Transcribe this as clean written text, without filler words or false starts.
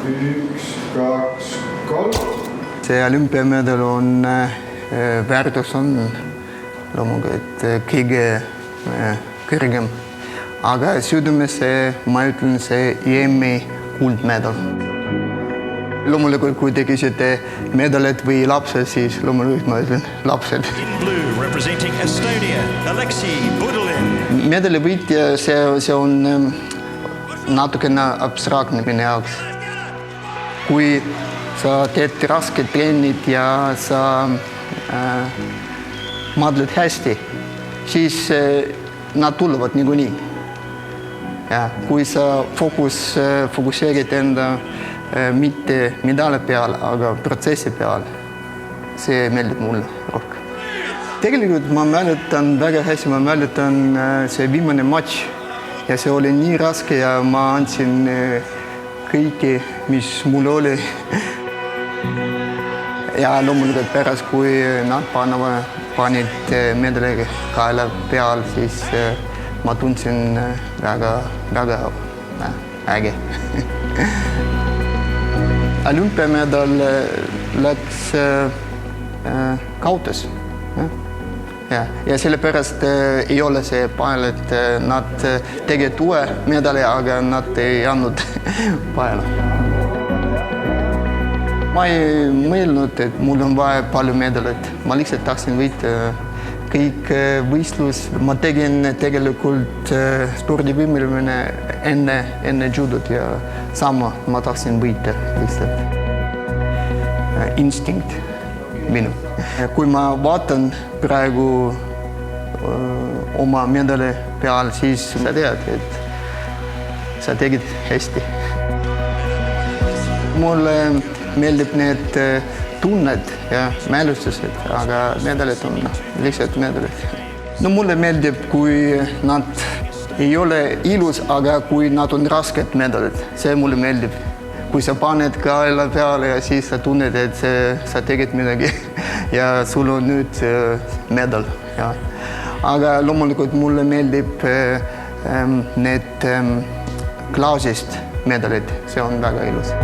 1, 2, 3. See olümpiamedal on väärtus on loomulikult kõige kõrgem, aga südamesse ma ütlen see EM-i kuldmedal. Loomulikult, kui te küsite medalid või lapsed, siis loomulikult ma ütlen lapsed. Medali võitja, see on natukene abstraktne minu jaoks. Kui sa teed rasket trennid ja sa maadled hästi, siis nad tulevad niikuinii. Kui sa fokusseerid enda mitte medali peale, aga protsessi peale, see meeldib mulle rohkem. Tegelikult ma mäletan väga hästi, see viimane matš ja see oli nii raske ja ma andsin kõike, mis mul oli. Ja loomulikult pärast, kui nad panid medali kaela peal, siis ma tundsin väga äge. Olümpiamedal läks kaotas. Ja sellepärast ei ole see pael, et nad tegid uue medali, aga nad ei andnud paela. Ma ei mõelnud, et mul on vaja palju medalit. Ma lihtsalt tahtsin võita kõik võistlus. Ma tegin tegelikult spordivõimlemine enne judot ja sama ma tahtsin võita lihtsalt. Instinkt minu. Kui ma vaatan praegu oma medali peal, siis sa tead, et sa tegid hästi. Mulle meeldib need tunned ja mälestused, aga medalid on lihtsalt medalid. Mulle meeldib, kui nad ei ole ilus, aga kui nad on rasked medalid. See mulle meeldib. Kui sa paned kaela peale ja siis sa tunned, et sa tegid midagi ja sul on nüüd medal. Aga loomulikult mulle meeldib need klaasist medalid. See on väga ilus.